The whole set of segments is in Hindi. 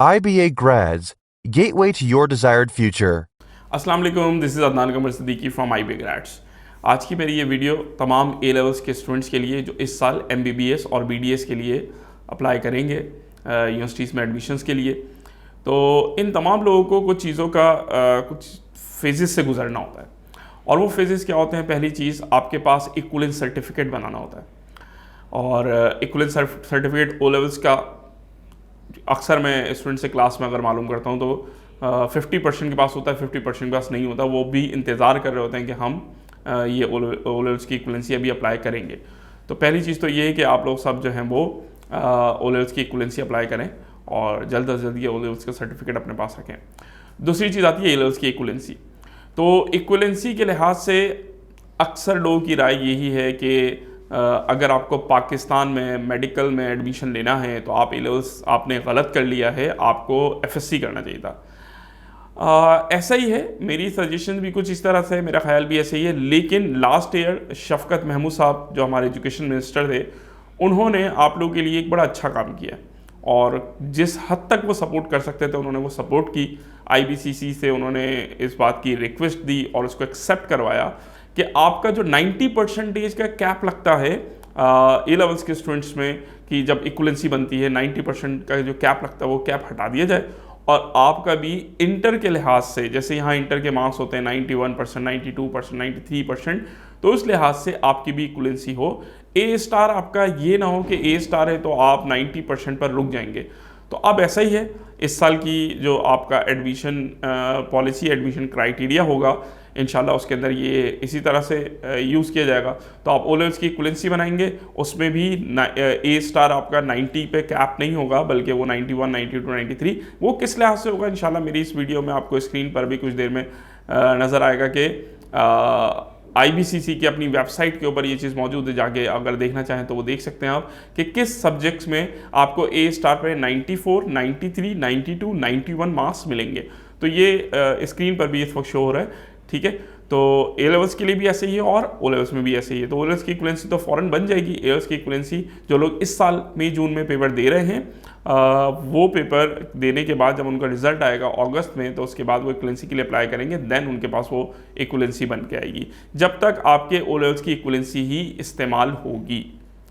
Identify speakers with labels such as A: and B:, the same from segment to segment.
A: IBA grads, gateway to your desired future.
B: अस्सलाम वालेकुम, this is Adnan Qamar Siddiqui from IBA grades. आज की मेरी ये वीडियो तमाम ए लेवल्स के स्टूडेंट्स के लिए जो इस साल MBBS और BDS के लिए अप्लाई करेंगे यूनिवर्सिटीज़ में एडमिशन्स के लिए। तो इन तमाम लोगों को कुछ चीज़ों का कुछ फेजेस से गुजरना होता है, और वो फेजेस क्या होते हैं। पहली चीज़, आपके पास इक्विवेलेंस सर्टिफिकेट बनाना होता है, और इक्विवेलेंस सर्टिफिकेट ओ लेवल्स का अक्सर मैं स्टूडेंट से क्लास में अगर मालूम करता हूँ तो 50% के पास होता है, 50% के पास नहीं होता। वो भी इंतज़ार कर रहे होते हैं कि हम ये ओ लेवल्स की इक्विवेलेंसी अभी अप्लाई करेंगे। तो पहली चीज़ तो ये है कि आप लोग सब जो हैं वो ओ लेवल्स की इक्विवेलेंसी अप्लाई करें और जल्द अज जल्द ये ओ लेवल्स का सर्टिफिकेट अपने पास रखें। दूसरी चीज़ आती है ए लेवल्स की इक्विवेलेंसी। तो इक्विवेलेंसी के लिहाज से अक्सर लोगों की राय यही है कि अगर आपको पाकिस्तान में मेडिकल में एडमिशन लेना है तो आप ए लेवल्स आपने गलत कर लिया है, आपको FSC करना चाहिए था। ऐसा ही है, मेरी सजेशन भी कुछ इस तरह से है, मेरा ख्याल भी ऐसे ही है। लेकिन लास्ट ईयर शफकत महमूद साहब जो हमारे एजुकेशन मिनिस्टर थे, उन्होंने आप लोगों के लिए एक बड़ा अच्छा काम किया, और जिस हद तक वो सपोर्ट कर सकते थे उन्होंने वो सपोर्ट की। IBCC से उन्होंने इस बात की रिक्वेस्ट दी और उसको एक्सेप्ट करवाया कि आपका जो 90% का कैप लगता है ए लेवल्स के स्टूडेंट्स में, कि जब इक्वलेंसी बनती है 90% का जो कैप लगता है वो कैप हटा दिया जाए, और आपका भी इंटर के लिहाज से, जैसे यहाँ इंटर के मार्क्स होते हैं 91%, 92%, 93%, तो उस लिहाज से आपकी भी इक्वलेंसी हो। A स्टार आपका ये ना हो कि A स्टार है तो आप 90% पर रुक जाएंगे। तो अब ऐसा ही है, इस साल की जो आपका एडमिशन पॉलिसी, एडमिशन क्राइटेरिया होगा, इंशाल्लाह उसके अंदर ये इसी तरह से यूज़ किया जाएगा। तो आप ओ लेवल्स की इक्विवेलेंसी बनाएंगे, उसमें भी A स्टार आपका 90 पे कैप नहीं होगा, बल्कि वो 91, 92, 93, वो किस लिहाज से होगा इंशाल्लाह मेरी इस वीडियो में आपको स्क्रीन पर भी कुछ देर में नज़र आएगा कि IBCC की अपनी वेबसाइट के ऊपर ये चीज़ मौजूद है, जाके अगर देखना चाहें तो वो देख सकते हैं आप कि किस सब्जेक्ट्स में आपको A स्टार पे 94, 93, 92, 91 मार्क्स मिलेंगे। तो ये स्क्रीन पर भी इस वक्त शो हो रहा है, ठीक है। तो ए लेवल्स के लिए भी ऐसे ही है और ओ लेवल्स में भी ऐसे ही है। तो ओ लेवल्स की इक्विवेलेंसी तो फ़ौरन बन जाएगी। ए लेवल्स की इक्विवेलेंसी जो लोग इस साल मई जून में पेपर दे रहे हैं, वो पेपर देने के बाद जब उनका रिजल्ट आएगा अगस्त में, तो उसके बाद वो इक्विवेलेंसी के लिए अप्लाई करेंगे, देन उनके पास वो इक्विवेलेंसी बन के आएगी। जब तक आपके ओ लेवल्स की इक्विवेलेंसी ही इस्तेमाल होगी।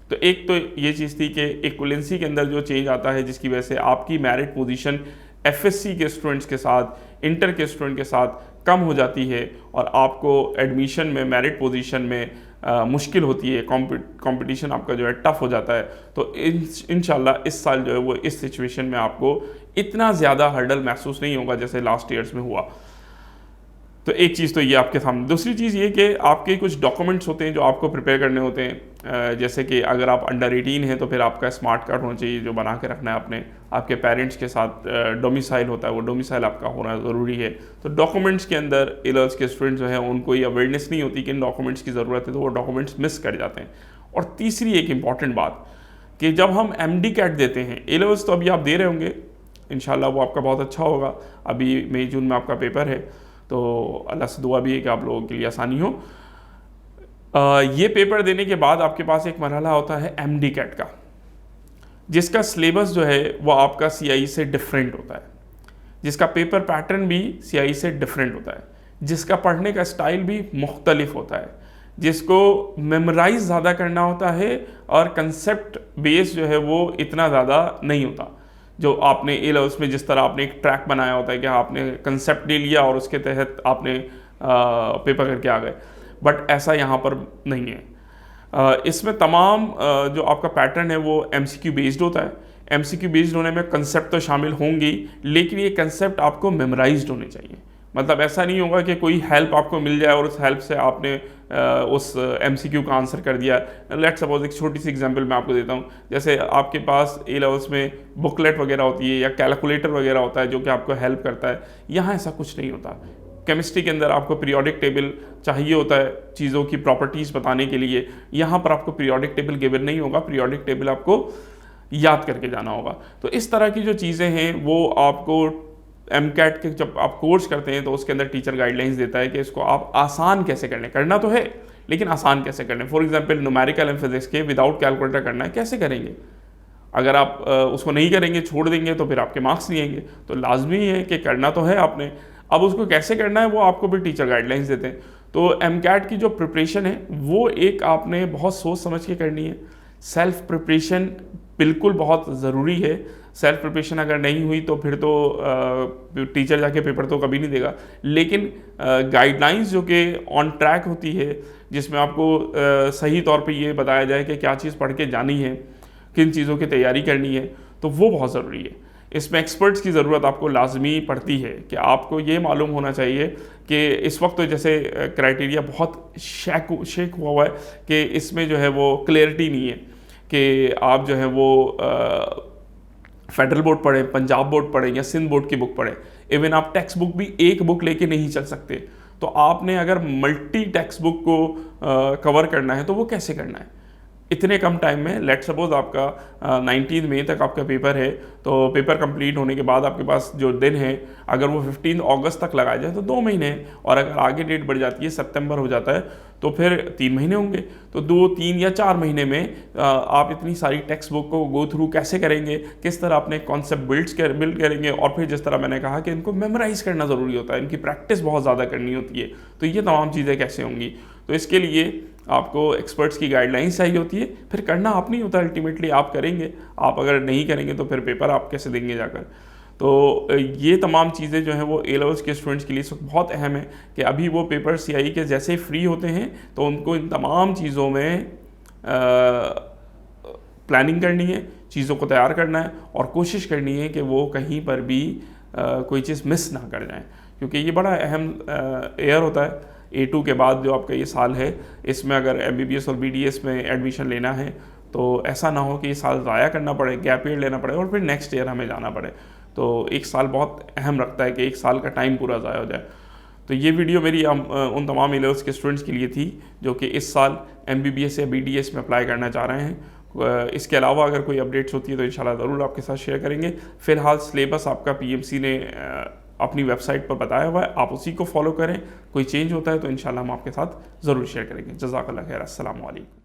B: तो एक तो ये चीज़ थी कि इक्विवेलेंसी के अंदर जो चेंज आता है, जिसकी वजह से आपकी मेरिट पोजीशन FSC के स्टूडेंट्स के साथ, इंटर के स्टूडेंट के साथ कम हो जाती है, और आपको एडमिशन में, मेरिट पोजीशन में मुश्किल होती है, कंपटीशन आपका जो है टफ हो जाता है। तो इंशाल्लाह इस साल जो है वो इस सिचुएशन में आपको इतना ज़्यादा हर्डल महसूस नहीं होगा जैसे लास्ट ईयर्स में हुआ। तो एक चीज़ तो ये आपके सामने। दूसरी चीज़ ये कि आपके कुछ डॉक्यूमेंट्स होते हैं जो आपको प्रिपेयर करने होते हैं, जैसे कि अगर आप अंडर 18 हैं तो फिर आपका स्मार्ट कार्ड होना चाहिए जो बना के रखना है आपने। आपके पेरेंट्स के साथ डोमिसाइल होता है, वो डोमिसाइल आपका होना ज़रूरी है। तो डॉक्यूमेंट्स के अंदर ए लेवल्स के स्टूडेंट्स जो हैं उनको ये अवेयरनेस नहीं होती कि इन डॉक्यूमेंट्स की ज़रूरत है, तो वो डॉक्यूमेंट्स मिस कर जाते हैं। और तीसरी एक इंपॉर्टेंट बात कि जब हम MD कैट देते हैं, ए लेवल्स तो अभी आप दे रहे होंगे, इंशाल्लाह वो आपका बहुत अच्छा होगा। अभी मई जून में आपका पेपर है, तो अल्लाह से दुआ भी है कि आप लोगों के लिए आसानी हो। ये पेपर देने के बाद आपके पास एक मरहला होता है MD कैट का, जिसका सिलेबस जो है वो आपका CIE से डिफरेंट होता है, जिसका पेपर पैटर्न भी CIE से डिफरेंट होता है, जिसका पढ़ने का स्टाइल भी मुख्तलिफ होता है, जिसको मेमोराइज ज़्यादा करना होता है, और कंसेप्ट बेस जो है वो इतना ज़्यादा नहीं होता। जो आपने ए लेवल्स में जिस तरह आपने एक ट्रैक बनाया होता है कि आपने कंसेप्ट ले लिया और उसके तहत आपने पेपर करके आ गए, बट ऐसा यहाँ पर नहीं है। इसमें तमाम जो आपका पैटर्न है वो MCQ बेस्ड होता है। MCQ बेस्ड होने में कंसेप्ट तो शामिल होंगे, लेकिन ये कंसेप्ट आपको मेमोराइज्ड होने चाहिए। मतलब ऐसा नहीं होगा कि कोई हेल्प आपको मिल जाए और उस हेल्प से आपने उस MCQ का आंसर कर दिया। लेट्स सपोज एक छोटी सी एग्जांपल मैं आपको देता हूँ। जैसे आपके पास ए लेवल्स में बुकलेट वगैरह होती है या कैलकुलेटर वगैरह होता है जो कि आपको हेल्प करता है, यहाँ ऐसा कुछ नहीं होता। केमिस्ट्री के अंदर आपको पीरियोडिक टेबल चाहिए होता है चीज़ों की प्रॉपर्टीज़ बताने के लिए, यहाँ पर आपको पीरियोडिक टेबल गिवन नहीं होगा, पीरियोडिक टेबल आपको याद करके जाना होगा। तो इस तरह की जो चीज़ें हैं वो आपको MCAT के जब आप कोर्स करते हैं तो उसके अंदर टीचर गाइडलाइंस देता है कि इसको आप आसान कैसे करना है, करना तो है लेकिन आसान कैसे करना है। For example numerical and physics के विदाउट कैलकुलेटर करना है, कैसे करेंगे? अगर आप उसको नहीं करेंगे, छोड़ देंगे, तो फिर आपके मार्क्स नहीं आएंगे। तो लाजमी है कि करना तो है आपने। अब उसको कैसे करना है वो आपको भी टीचर गाइडलाइंस देते हैं। तो MCAT की जो प्रिपरेशन है वो एक आपने बहुत सोच समझ के करनी है। सेल्फ प्रिपरेशन बिल्कुल बहुत ज़रूरी है। सेल्फ प्रिपरेशन अगर नहीं हुई तो फिर तो टीचर जाके पेपर तो कभी नहीं देगा। लेकिन गाइडलाइंस जो कि ऑन ट्रैक होती है, जिसमें आपको सही तौर पे ये बताया जाए कि क्या चीज़ पढ़ के जानी है, किन चीज़ों की तैयारी करनी है, तो वो बहुत ज़रूरी है। इसमें एक्सपर्ट्स की ज़रूरत आपको लाजमी पड़ती है कि आपको ये मालूम होना चाहिए कि इस वक्त तो जैसे क्राइटेरिया बहुत शेक हुआ है कि इसमें जो है वो क्लियरिटी नहीं है कि आप जो है वो फेडरल बोर्ड पढ़ें, पंजाब बोर्ड पढ़ें या सिंध बोर्ड की बुक पढ़ें। इवन आप टेक्स्ट बुक भी एक बुक लेके नहीं चल सकते। तो आपने अगर मल्टी टेक्स्ट बुक को कवर करना है तो वो कैसे करना है इतने कम टाइम में? लेट सपोज आपका 19 मई तक आपका पेपर है, तो पेपर कंप्लीट होने के बाद आपके पास जो दिन है, अगर वो 15 अगस्त तक लगाया जाए तो 2 महीने हैं, और अगर आगे डेट बढ़ जाती है, सितंबर हो जाता है, तो फिर 3 महीने होंगे। तो 2, 3 या 4 महीने में आप इतनी सारी टेक्स्ट बुक को गो थ्रू कैसे करेंगे, किस तरह अपने कॉन्सेप्ट बिल्ड करेंगे, और फिर जिस तरह मैंने कहा कि इनको मेमोराइज करना ज़रूरी होता है, इनकी प्रैक्टिस बहुत ज़्यादा करनी होती है। तो ये तमाम चीज़ें कैसे होंगी? तो इसके लिए आपको एक्सपर्ट्स की गाइडलाइंस चाहिए होती है। फिर करना आप नहीं होता, अल्टीमेटली आप करेंगे। आप अगर नहीं करेंगे तो फिर पेपर आप कैसे देंगे जाकर? तो ये तमाम चीज़ें जो हैं वो ए लेवल्स के स्टूडेंट्स के लिए बहुत अहम है कि अभी वो पेपर CIE के जैसे ही फ्री होते हैं तो उनको इन तमाम चीज़ों में प्लानिंग करनी है, चीज़ों को तैयार करना है, और कोशिश करनी है कि वो कहीं पर भी कोई चीज़ मिस ना कर जाएँ, क्योंकि ये बड़ा अहम ईयर होता है। A2 के बाद जो आपका ये साल है, इसमें अगर MBBS और BDS में एडमिशन लेना है तो ऐसा ना हो कि ये साल ज़ाया करना पड़े, गैप ईयर लेना पड़े और फिर नेक्स्ट ईयर हमें जाना पड़े। तो एक साल बहुत अहम रखता है कि एक साल का टाइम पूरा ज़ाया हो जाए। तो ये वीडियो मेरी उन तमाम ए लेवल्स के स्टूडेंट्स के लिए थी जो कि इस साल MBBS या BDS में अप्लाई करना चाह रहे हैं। इसके अलावा अगर कोई अपडेट्स होती है तो इंशाल्लाह ज़रूर आपके साथ शेयर करेंगे। फ़िलहाल सिलेबस आपका PMC ने अपनी वेबसाइट पर बताया हुआ है, आप उसी को फॉलो करें। कोई चेंज होता है तो इंशाल्लाह हम आपके साथ ज़रूर शेयर करेंगे। जज़ाकल्लाह खैर। अस्सलाम वालेकुम।